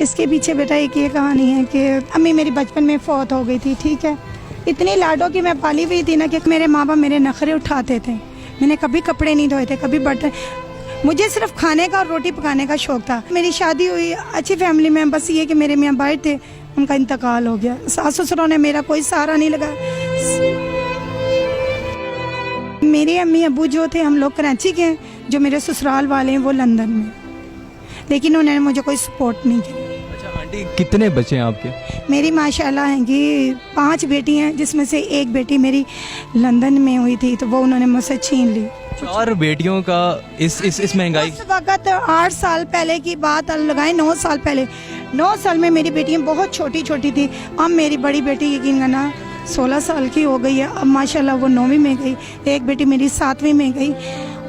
इसके पीछे बेटा एक ये कहानी है कि अम्मी मेरी बचपन में फौत हो गई थी, ठीक है। इतनी लाडों की मैं पाली हुई थी ना कि मेरे माँ बाप मेरे नखरे उठाते थे। मैंने कभी कपड़े नहीं धोए थे, कभी बर्तन, मुझे सिर्फ खाने का और रोटी पकाने का शौक था। मेरी शादी हुई अच्छी फैमिली में, बस ये कि मेरे मियाँ बाहर थे, उनका इंतकाल हो गया। सास ससुरों ने मेरा कोई सहारा नहीं लगा। मेरे अम्मी अबू जो थे, हम लोग कराची के हैं, जो मेरे ससुराल वाले हैं वो लंदन में, लेकिन उन्होंने मुझे कोई सपोर्ट नहीं किया। अच्छा आंटी, कितने बच्चे हैं आपके? मेरी माशाल्लाह हैं कि 5 बेटी हैं, जिसमें से एक बेटी मेरी लंदन में हुई थी, तो वो उन्होंने मुझसे छीन ली। 4 बेटियों का इस महंगाई। उस वक्त 8 साल पहले की बात लगाए, 9 साल पहले, 9 साल में मेरी बेटियां बहुत छोटी छोटी थी। अब मेरी बड़ी बेटी यकीन करना 16 साल की हो गई है। अब माशाल्लाह वो 9वीं में गई, एक बेटी मेरी 7वीं में गई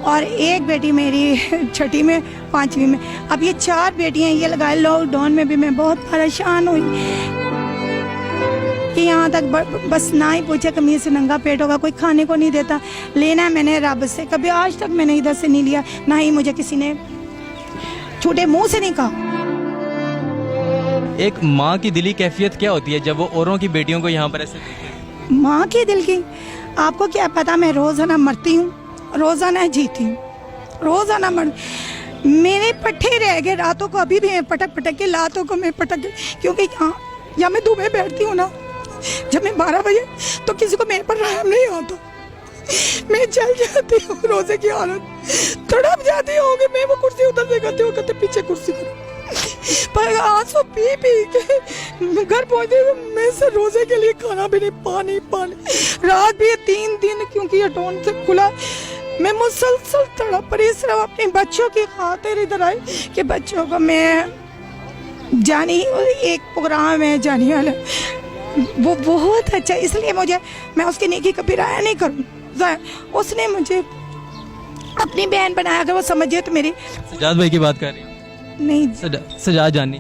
और एक बेटी मेरी 6ठी में, 5वीं में। अब ये 4 बेटियां ये लगाए। लॉकडाउन में भी मैं बहुत परेशान हुई कि यहाँ तक बस ना ही पूछे, कमीज से नंगा पेट होगा, कोई खाने को नहीं देता। लेना है मैंने रब से, कभी आज तक मैंने इधर से नहीं लिया, ना ही मुझे किसी ने छूटे मुंह से नहीं कहा। एक माँ की दिली कैफियत क्या होती है जब वो औरों की बेटियों को यहाँ पर ऐसे देखते हैं? माँ की दिल की आपको क्या पता। मैं रोजाना मरती हूँ, रोजाना जीती हूँ, रोजाना मर। मेरे पट्टे रह गए रातों को, अभी भी मैं पटक पटक के लातों को मैं पटक के, क्योंकि यहाँ मैं दुबई बैठती हूँ ना, जब मैं 12 बजे तो किसी को मेरे पर रहम नहीं आता। मैं चल जाती हूँ, रोजे की हालत तड़प जाती हूँ कि मैं वो कुर्सी उधर से करती हूँ, कहते पीछे कुर्सी करो। पर आंसू पी पी के घर पहुँचते मैं से रोजे के लिए खाना भी नहीं, पानी पानी। रात भी 3 दिन क्योंकि ये डोन से खुला, मैं मुसलसल तड़प रही, सिर्फ अपने बच्चों की खातिर इधर आई कि बच्चों को मैं जानी, एक प्रोग्राम है जानी वाला, वो बहुत अच्छा, इसलिए मुझे, मैं उसकी नेकी कभी राया नहीं करूँ। उसने मुझे अपनी बहन बनाया, अगर वो समझे तो मेरी। सजाद भाई की बात कर रही हूँ? नहीं, सजाद जानी।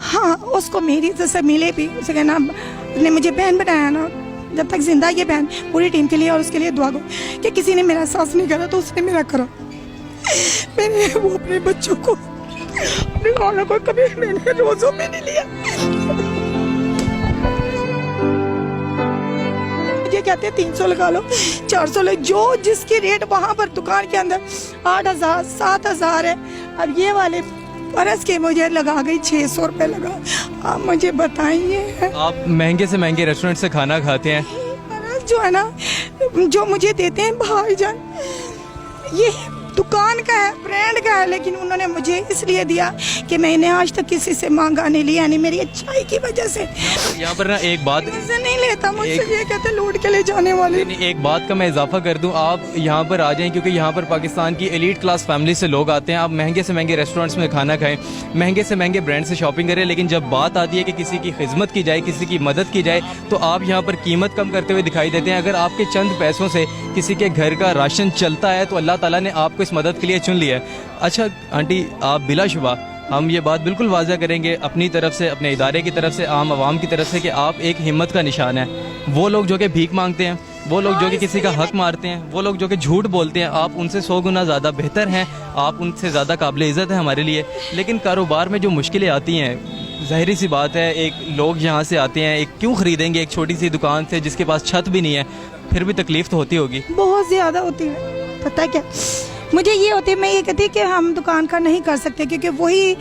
हाँ, उसको मेरी जैसे मिले भी, उसे कहना, उसने मुझे बहन बनाया ना, जब तक जिंदा ये बहन पूरी टीम के लिए और उसके लिए दुआ करो कि किसी ने मेरा एहसास नहीं करा तो उसने मेरा करा। मैंने वो अपने बच्चों को, अपने खानों को कभी मैंने रोजों में नहीं लिया। ये कहते हैं 300 लगा लो, 400 लो, जो जिसकी रेट वहाँ पर दुकान के अंदर 8,000 7,000 है। अब ये वाले परस के मुझे लगा गई 600 रुपये लगा। आप मुझे बताइए, आप महंगे से महंगे रेस्टोरेंट से खाना खाते हैं, परस जो है ना, जो मुझे देते हैं भाईजान, ये दुकान का है, ब्रांड का है, लेकिन उन्होंने मुझे इसलिए दिया कि मैंने आज तक किसी से मांगा नहीं लिया, यानी मेरी अच्छाई की वजह से। यहाँ पर ना एक बात नहीं लेता मुझसे, ये कहते लूट के ले जाने वाले। एक बात का मैं इजाफा कर दूं, आप यहाँ पर आ जाएं क्योंकि यहाँ पर पाकिस्तान की एलीट क्लास फैमिली से लोग आते हैं। आप महंगे से महंगे रेस्टोरेंट्स में खाना खाएं, महंगे से महंगे ब्रांड से शॉपिंग करें, लेकिन जब बात आती है कि किसी की खिदमत की जाए, किसी की मदद की जाए, तो आप यहाँ पर कीमत कम करते हुए दिखाई देते हैं। अगर आपके चंद पैसों से किसी के घर का राशन चलता है तो अल्लाह ताला ने आपको इस मदद के लिए चुन लिया है। अच्छा आंटी, आप बिलाशुबा, हम ये बात बिल्कुल वाज़ा करेंगे अपनी तरफ से, अपने इदारे की तरफ से, आम आवाम की तरफ से, कि आप एक हिम्मत का निशान है। वो लोग जो कि भीख मांगते हैं, वो लोग जो कि किसी का हक मारते हैं, वो लोग जो कि झूठ बोलते हैं, आप उनसे 100 गुना ज़्यादा बेहतर हैं, आप उनसे ज़्यादा काबिल इज़्ज़त है हमारे लिए। लेकिन कारोबार में जो मुश्किलें आती हैं, ज़ाहिरी सी बात है, एक लोग यहाँ से आते हैं, एक क्यों ख़रीदेंगे एक छोटी सी दुकान से जिसके पास छत भी नहीं है, फिर भी तकलीफ़ तो होती होगी। बहुत ज़्यादा होती है, पता है क्या मुझे ये होती है, मैं ये कहती कि हम दुकान का नहीं कर सकते क्योंकि वही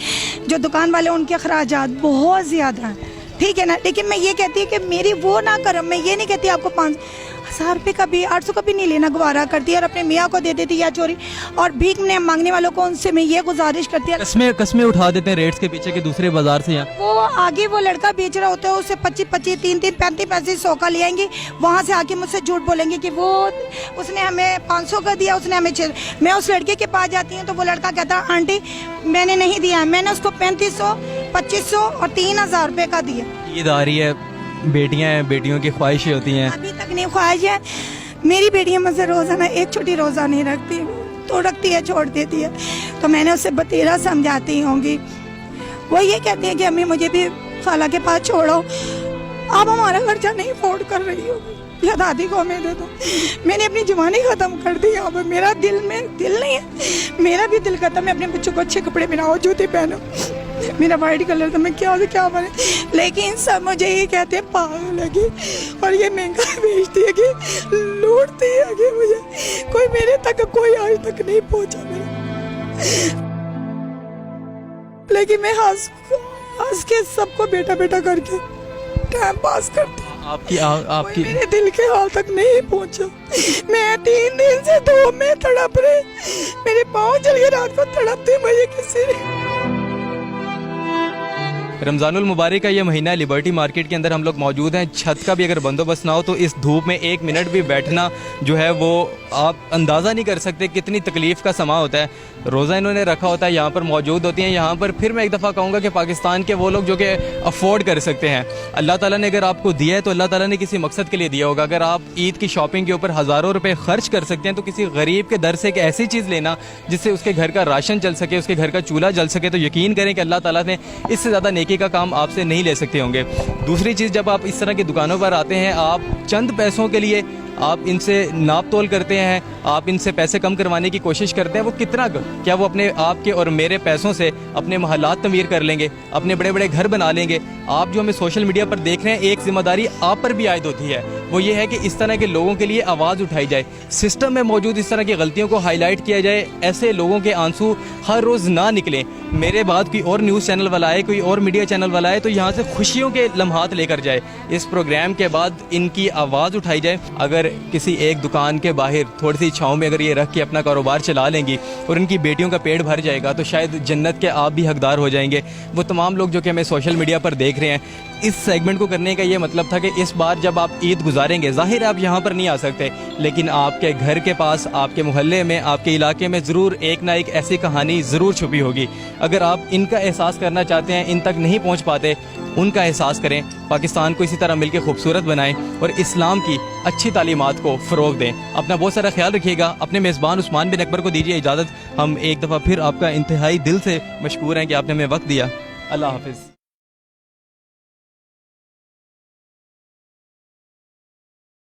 जो दुकान वाले उनके अखराजात बहुत ज़्यादा हैं, ठीक है ना। लेकिन मैं ये कहती कि मेरी वो ना करो, मैं ये नहीं कहती आपको 5,000 रुपये का भी, 800 का भी नहीं लेना गवारा करती और अपने मियाँ को दे देती या चोरी। और भीख में मांगने वालों को उनसे मैं ये गुजारिश करती है, कसमें उठा देते हैं रेट्स के पीछे के दूसरे बाजार से। यहाँ वो आगे वो लड़का बेच रहा होता है, उसे 25-25, 3-3, 35 पैसे 100 का ले आएंगे, वहाँ से आके मुझसे झूठ बोलेंगे कि वो उसने हमें 500 का दिया, उसने हमें 600। मैं उस लड़के के पास जाती हूँ तो वो लड़का कहता आंटी मैंने नहीं दिया, मैंने उसको 3500, 2500 और 3,000 रुपये का दिया। ईद आ रही है, बेटियां हैं, बेटियों की ख्वाहिशें होती हैं। अभी तक नहीं ख्वाहिश है, मेरी बेटियां मुझसे रोजाना एक छोटी रोजा नहीं रखती, तो रखती है छोड़ देती है, तो मैंने उससे बतेरा समझाती होंगी। वो ये कहती है कि अम्मी मुझे भी खाला के पास छोड़ो, आप हमारा खर्चा नहीं अफोर्ड कर रही हो, या दादी को हमें दे दो। मैंने अपनी जवानी ख़त्म कर दी, यहाँ पर मेरा दिल नहीं है, मेरा भी दिल करता मैं अपने बच्चों को अच्छे कपड़े पहनाओ, जूते पहनो, मेरा वाइट कलर था, मैं क्या से क्या बने, लेकिन सब मुझे ये कहते हैं पागल है कि, और ये महंगा बेचती है कि, लूटती है कि मुझे, कोई मेरे तक कोई आज तक नहीं पहुंचा मेरा। लेकिन मैं हंस के सबको बेटा बेटा करके टाइम पास करती हूँ। आपकी मेरे दिल के हाल तक नहीं पहुंचा। मैं 3 दिन से धूप में तड़प रही, मेरे पाँव जल के रात को तड़पते मुझे किसी ने। रमज़ानुल मुबारक का ये महीना है, लिबर्टी मार्केट के अंदर हम लोग मौजूद हैं। छत का भी अगर बंदोबस्त ना हो तो इस धूप में 1 मिनट भी बैठना जो है वो आप अंदाज़ा नहीं कर सकते कितनी तकलीफ़ का समा होता है। रोज़ा इन्होंने रखा होता है, यहाँ पर मौजूद होती हैं। यहाँ पर फिर मैं एक दफ़ा कहूँगा कि पाकिस्तान के वो लोग जो कि अफोर्ड कर सकते हैं, अल्लाह ताला ने अगर आपको दिया है तो अल्लाह ताला ने किसी मकसद के लिए दिया होगा। अगर आप ईद की शॉपिंग के ऊपर हज़ारों रुपए खर्च कर सकते हैं तो किसी गरीब के दर से एक ऐसी चीज़ लेना जिससे उसके घर का राशन चल सके, उसके घर का चूल्हा जल सके, तो यकीन करें कि अल्लाह ताला ने इससे ज़्यादा नेकी का काम आपसे नहीं ले सकते होंगे। दूसरी चीज़, जब आप इस तरह की दुकानों पर आते हैं, आप चंद पैसों के लिए आप इनसे नाप तोल करते हैं, आप इनसे पैसे कम करवाने की कोशिश करते हैं। वो कितना, क्या वो अपने आपके और मेरे पैसों से अपने महल्लात तमीर कर लेंगे, अपने बड़े बड़े घर बना लेंगे? आप जो हमें सोशल मीडिया पर देख रहे हैं, एक जिम्मेदारी आप पर भी आयद होती है, वो ये है कि इस तरह के लोगों के लिए आवाज़ उठाई जाए, सिस्टम में मौजूद इस तरह की गलतियों को हाईलाइट किया जाए, ऐसे लोगों के आंसू हर रोज़ ना निकलें। मेरे बाद कोई और न्यूज़ चैनल वाला आए, कोई और मीडिया चैनल वाला आए तो यहाँ से खुशियों के लम्हात लेकर जाए। इस प्रोग्राम के बाद इनकी आवाज़ उठाई जाए। अगर किसी एक दुकान के बाहर थोड़ी सी छाँव में अगर ये रख के अपना कारोबार चला लेंगी और इनकी बेटियों का पेट भर जाएगा तो शायद जन्नत के आप भी हकदार हो जाएंगे। वो तमाम लोग जो कि हमें सोशल मीडिया पर देख रहे हैं, इस सेगमेंट को करने का ये मतलब था कि इस बार जब आप ईद गुजारेंगे, ज़ाहिर आप यहाँ पर नहीं आ सकते, लेकिन आपके घर के पास, आपके मोहल्ले में, आपके इलाके में ज़रूर एक ना एक ऐसी कहानी ज़रूर छुपी होगी। अगर आप इनका एहसास करना चाहते हैं, इन तक नहीं पहुँच पाते, उनका एहसास करें, पाकिस्तान को इसी तरह मिलकर खूबसूरत बनाएं और इस्लाम की अच्छी तालीमात को फ़रोग दें। अपना बहुत सारा ख्याल रखिएगा। अपने मेज़बान उस्मान बिन अकबर को दीजिए इजाज़त। हम एक दफ़ा फिर आपका इंतहाई दिल से मशकूर हैं कि आपने हमें वक्त दिया। अल्लाह हाफ़िज़।